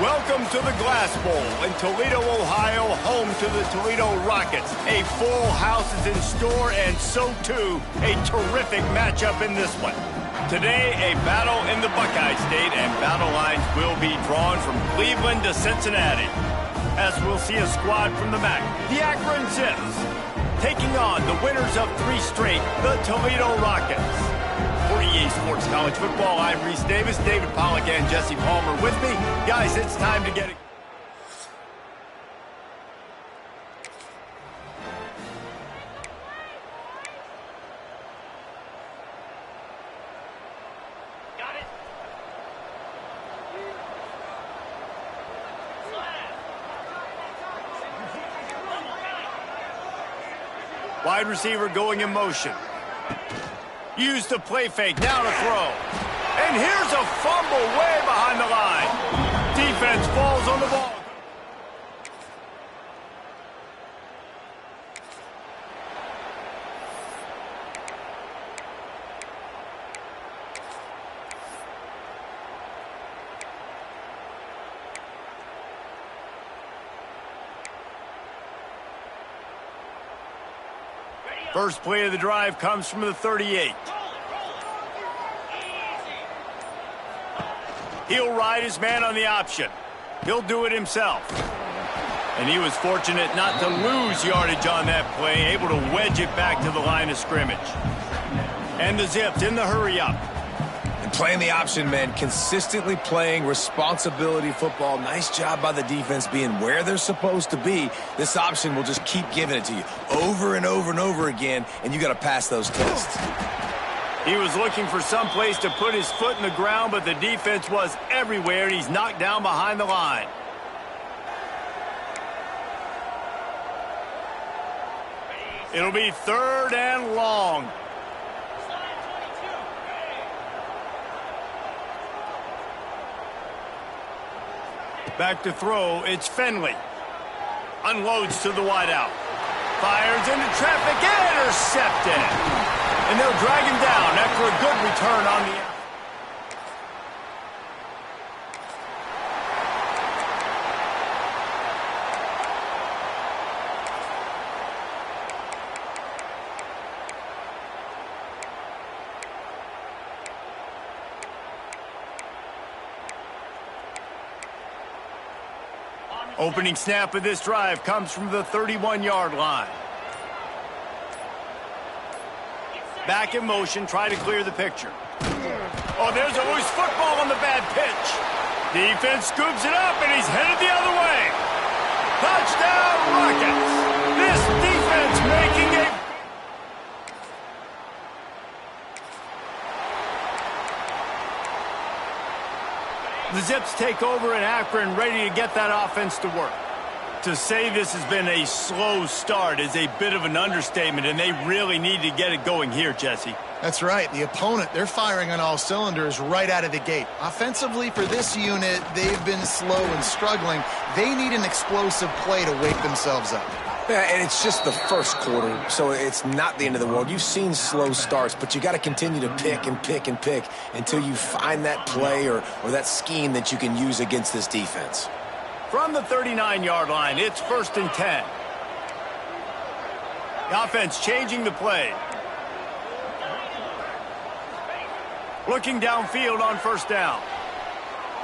Welcome to the Glass Bowl in Toledo, Ohio, home to the Toledo Rockets. A full house is in store, and so too a terrific matchup in this one. Today, a battle in the Buckeye State, and battle lines will be drawn from Cleveland to Cincinnati. As we'll see a squad from the MAC, the Akron Zips, taking on the winners of 3 straight, the Toledo Rockets. For EA Sports College Football, I'm Reese Davis, David Pollack, and Jesse Palmer with me. Guys, it's time to get it. Wide receiver going in motion. Use the play fake, now to throw. And here's a fumble way behind the line. Defense falls on the ball. First play of the drive comes from the 38. He'll ride his man on the option. He'll do it himself. And he was fortunate not to lose yardage on that play, able to wedge it back to the line of scrimmage. And the Zips in the hurry-up. And playing the option, man, consistently playing responsibility football. Nice job by the defense being where they're supposed to be. This option will just keep giving it to you over and over and over again, and you got to pass those tests. He was looking for some place to put his foot in the ground, but the defense was everywhere, and he's knocked down behind the line. It'll be 3rd and long. Back to throw, it's Finley. Unloads to the wideout. Fires into traffic, intercepted. And they'll drag him down after a good return on the... Opening snap of this drive comes from the 31-yard line. Back in motion, try to clear the picture. Oh, there's a loose football on the bad pitch. Defense scoops it up, and he's headed the other way. Touchdown, Rockets. This defense making a... The Zips take over in Akron, ready to get that offense to work. To say this has been a slow start is a bit of an understatement, and they really need to get it going here, Jesse. That's right. The opponent, they're firing on all cylinders right out of the gate. Offensively, for this unit, they've been slow and struggling. They need an explosive play to wake themselves up. Yeah, and it's just the first quarter, so it's not the end of the world. You've seen slow starts, but you got to continue to pick and pick and pick until you find that play or that scheme that you can use against this defense. From the 39-yard line, it's 1st and 10. The offense changing the play. Looking downfield on 1st down.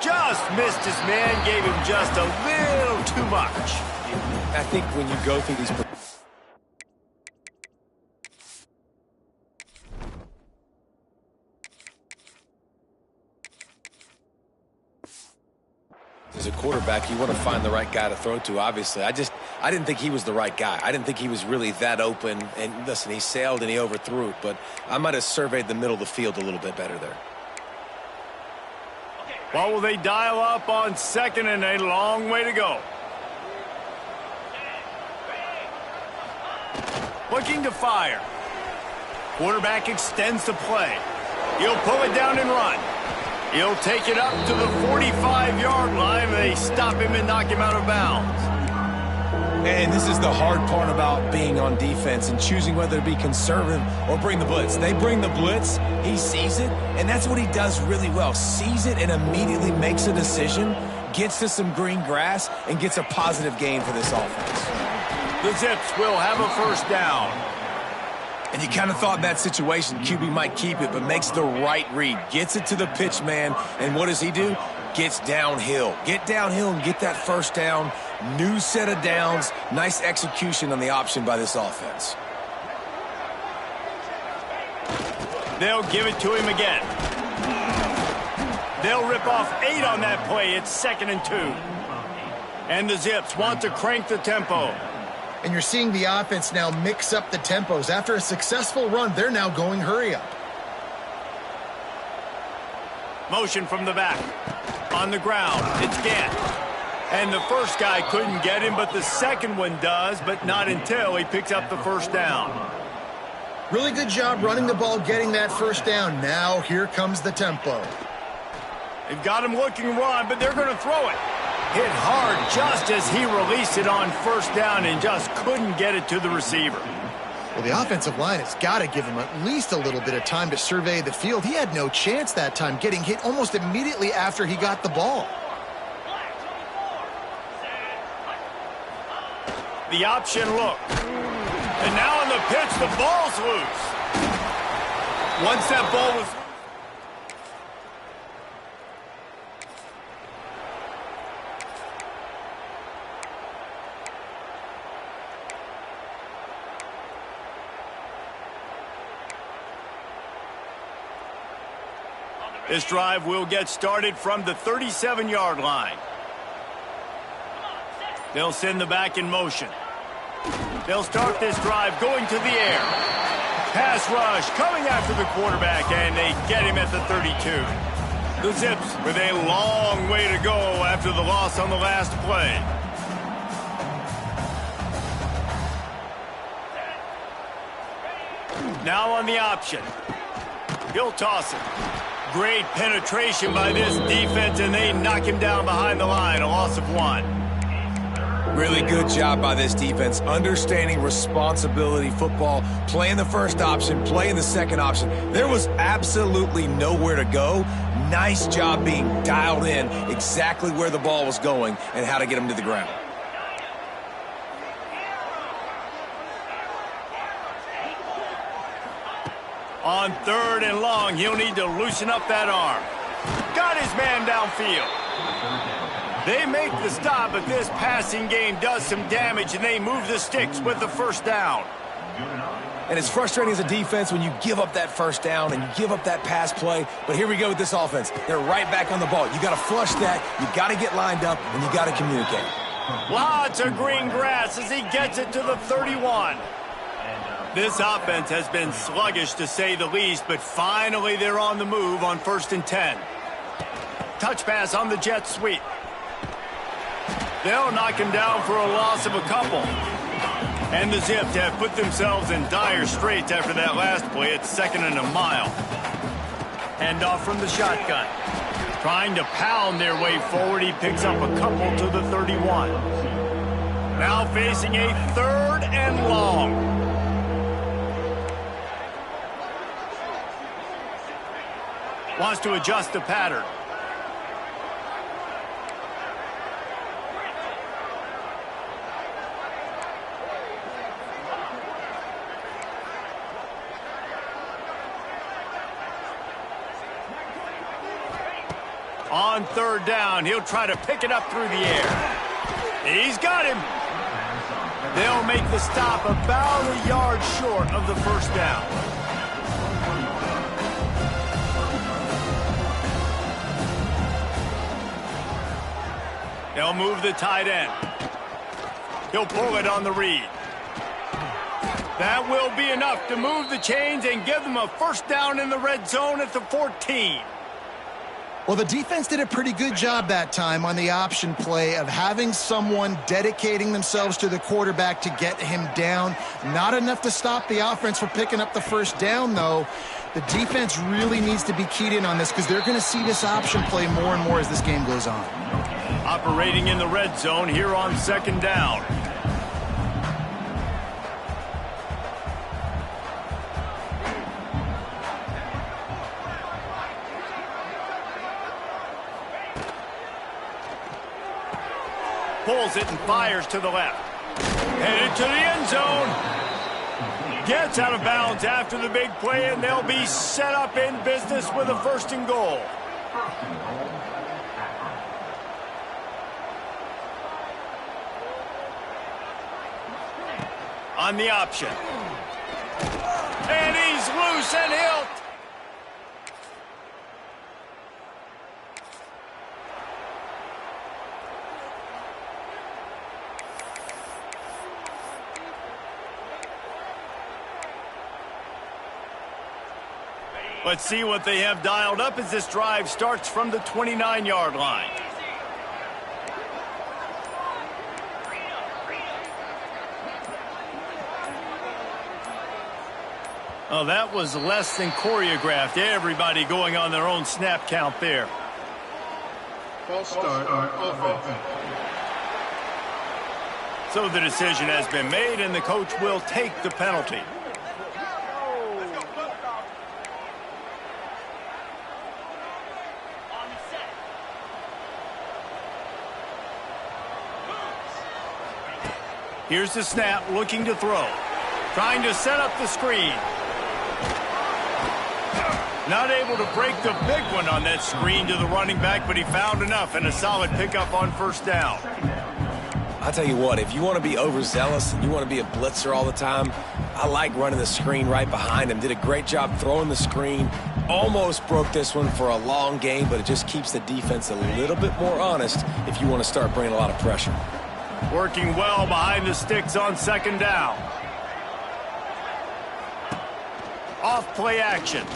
Just missed his man, gave him just a little too much. I think when you go through these... As a quarterback, you want to find the right guy to throw to, obviously. I didn't think he was the right guy. I didn't think he was really that open. And listen, he sailed and he overthrew it, but I might have surveyed the middle of the field a little bit better there. What will they dial up on 2nd and a long way to go? Looking to fire. Quarterback extends the play. He'll pull it down and run. He'll take it up to the 45-yard line. They stop him and knock him out of bounds. And this is the hard part about being on defense and choosing whether to be conservative or bring the blitz. They bring the blitz, he sees it, and that's what he does really well. Sees it and immediately makes a decision. gets to some green grass, and gets a positive gain for this offense. The Zips will have a first down. And you kind of thought in that situation QB might keep it, but makes the right read. Gets it to the pitch man, and what does he do? Gets downhill. Get downhill and get that first down. New set of downs. Nice execution on the option by this offense. They'll give it to him again. They'll rip off 8 on that play. It's 2nd and 2. And the Zips want to crank the tempo. And you're seeing the offense now mix up the tempos. After a successful run, they're now going hurry up. Motion from the back. On the ground, it's Gant. And the first guy couldn't get him, but the second one does, but not until he picks up the first down. Really good job running the ball, getting that first down. Now here comes the tempo. They've got him looking run, but they're going to throw it. Hit hard just as he released it on first down and just couldn't get it to the receiver. Well, the offensive line has got to give him at least a little bit of time to survey the field. He had no chance that time, getting hit almost immediately after he got the ball. The option look. And now on the pitch, the ball's loose. Once that ball was... This drive will get started from the 37-yard line. They'll send the back in motion. They'll start this drive going to the air. Pass rush coming after the quarterback, and they get him at the 32. The Zips with a long way to go after the loss on the last play. Now on the option. He'll toss it. Great penetration by this defense, and they knock him down behind the line, a loss of 1. Really good job by this defense, understanding responsibility football, playing the first option, playing the second option. There was absolutely nowhere to go. Nice job being dialed in exactly where the ball was going and how to get him to the ground. On 3rd and long, he'll need to loosen up that arm. Got his man downfield. They make the stop, but this passing game does some damage, and they move the sticks with the first down. And it's frustrating as a defense when you give up that first down and you give up that pass play. But here we go with this offense. They're right back on the ball. You got to flush that. You got to get lined up, and you got to communicate. Lots of green grass as he gets it to the 31. This offense has been sluggish, to say the least, but finally they're on the move on 1st and 10. Touch pass on the jet sweep. They'll knock him down for a loss of a couple. And the Zips have put themselves in dire straits after that last play. It's 2nd and a mile. Hand off from the shotgun. Trying to pound their way forward. He picks up a couple to the 31. Now facing a 3rd and long. Wants to adjust the pattern. On 3rd down, he'll try to pick it up through the air. He's got him. They'll make the stop about a yard short of the first down. They'll move the tight end. He'll pull it on the read. That will be enough to move the chains and give them a first down in the red zone at the 14. Well, the defense did a pretty good job that time on the option play of having someone dedicating themselves to the quarterback to get him down. Not enough to stop the offense from picking up the first down, though. The defense really needs to be keyed in on this because they're going to see this option play more and more as this game goes on. Operating in the red zone here on 2nd down. Pulls it and fires to the left. Headed to the end zone. Gets out of bounds after the big play, and they'll be set up in business with a 1st and goal. On the option. And he's loose and he'll... Let's see what they have dialed up as this drive starts from the 29-yard line. Oh, that was less than choreographed. Everybody going on their own snap count there. False start on offense. So the decision has been made, and the coach will take the penalty. Here's the snap, looking to throw. Trying to set up the screen. Not able to break the big one on that screen to the running back, but he found enough and a solid pickup on 1st down. I'll tell you what, if you want to be overzealous and you want to be a blitzer all the time, I like running the screen right behind him. Did a great job throwing the screen. Almost broke this one for a long game, but it just keeps the defense a little bit more honest if you want to start bringing a lot of pressure. Working well behind the sticks on 2nd down. Off play action.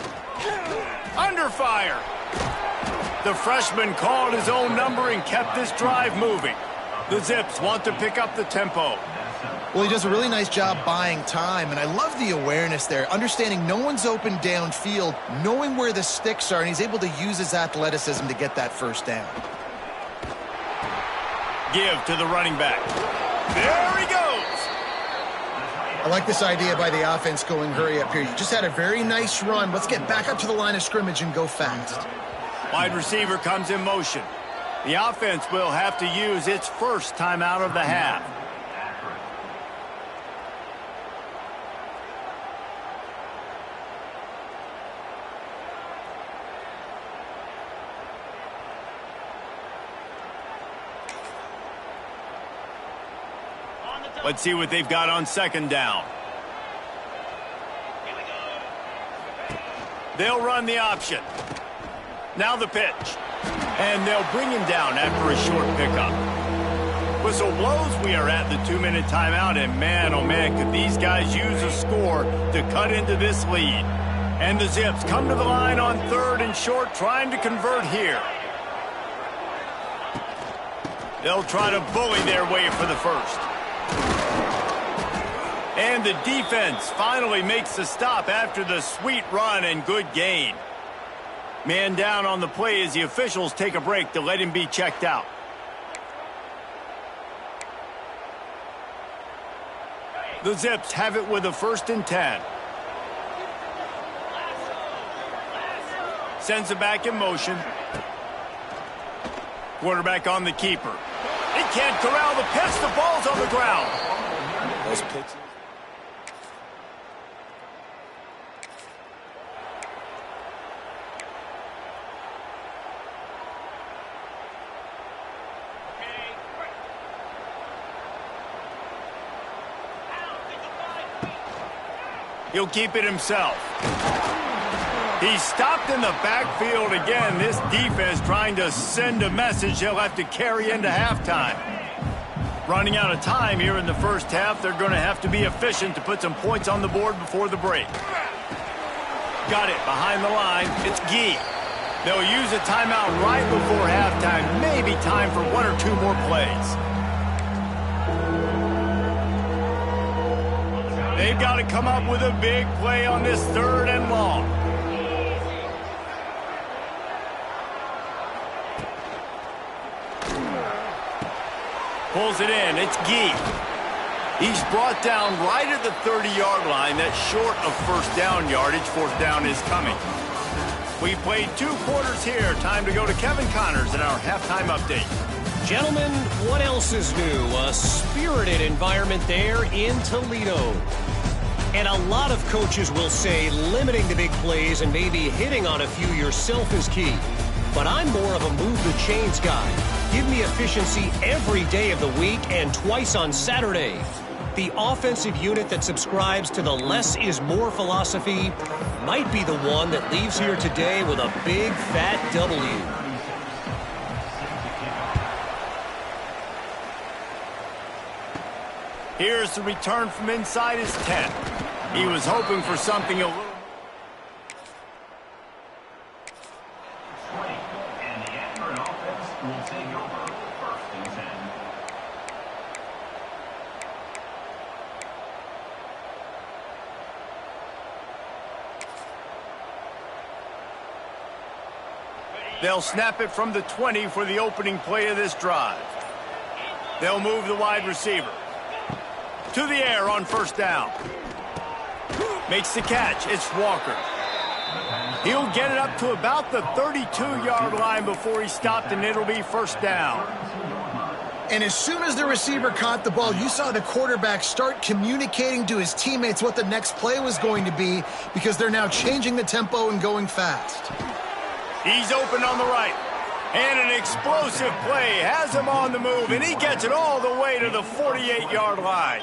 Under fire. The freshman called his own number and kept this drive moving. The Zips want to pick up the tempo. Well, he does a really nice job buying time, and I love the awareness there, understanding no one's open downfield, knowing where the sticks are, and he's able to use his athleticism to get that 1st down. Give to the running back. There he goes. I like this idea by the offense going hurry up here. You just had a very nice run. Let's get back up to the line of scrimmage and go fast. Wide receiver comes in motion. The offense will have to use its 1st timeout of the half. Let's see what they've got on 2nd down. They'll run the option. Now the pitch. And they'll bring him down after a short pickup. Whistle blows, we are at the 2-minute timeout, and man, oh man, could these guys use a score to cut into this lead. And the Zips come to the line on 3rd and short, trying to convert here. They'll try to bully their way for the 1st. And the defense finally makes the stop after the sweet run and good gain. Man down on the play as the officials take a break to let him be checked out. The Zips have it with a 1st and 10. Sends it back in motion. Quarterback on the keeper. He can't corral the pitch. The ball's on the ground. Those picks. He'll keep it himself. He's stopped in the backfield again. This defense trying to send a message they'll have to carry into halftime. Running out of time here in the 1st half. They're going to have to be efficient to put some points on the board before the break. Got it behind the line. It's Gee. They'll use a timeout right before halftime. Maybe time for 1 or 2 more plays. They've got to come up with a big play on this 3rd and long. Pulls it in. It's Gee. He's brought down right at the 30-yard line. That's short of 1st down yardage. 4th down is coming. We played 2 quarters here. Time to go to Kevin Connors in our halftime update. Gentlemen, what else is new? A spirited environment there in Toledo. And a lot of coaches will say limiting the big plays and maybe hitting on a few yourself is key. But I'm more of a move the chains guy. Give me efficiency every day of the week and twice on Saturday. The offensive unit that subscribes to the less is more philosophy might be the one that leaves here today with a big fat W. Here's the return from inside his 10. He was hoping for something a little. And the Akron offense will take over 1st and 10. They'll snap it from the 20 for the opening play of this drive. They'll move the wide receiver to the air on 1st down. Makes the catch. It's Walker. He'll get it up to about the 32-yard line before he stopped, and it'll be 1st down. And as soon as the receiver caught the ball, you saw the quarterback start communicating to his teammates what the next play was going to be, because they're now changing the tempo and going fast. He's open on the right. And an explosive play has him on the move, and he gets it all the way to the 48-yard line.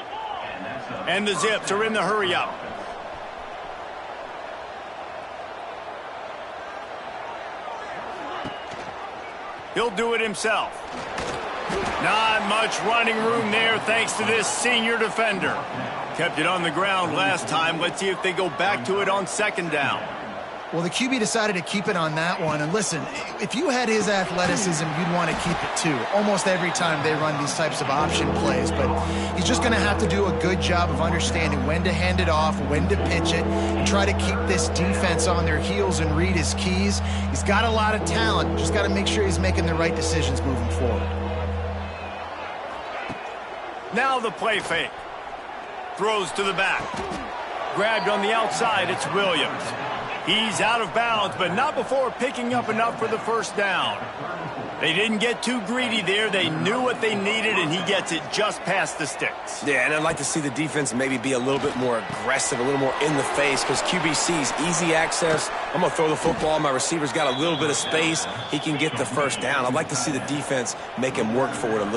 And the Zips are in the hurry-up. He'll do it himself. Not much running room there thanks to this senior defender. Kept it on the ground last time. Let's see if they go back to it on 2nd down. Well, the QB decided to keep it on that one. And listen, if you had his athleticism, you'd want to keep it too. Almost every time they run these types of option plays. But he's just going to have to do a good job of understanding when to hand it off, when to pitch it, and try to keep this defense on their heels and read his keys. He's got a lot of talent. Just got to make sure he's making the right decisions moving forward. Now the play fake. Throws to the back. Grabbed on the outside, it's Williams. He's out of bounds, but not before picking up enough for the 1st down. They didn't get too greedy there. They knew what they needed, and he gets it just past the sticks. Yeah, and I'd like to see the defense maybe be a little bit more aggressive, a little more in the face, because QBC's easy access. I'm going to throw the football. My receiver's got a little bit of space. He can get the 1st down. I'd like to see the defense make him work for it a little.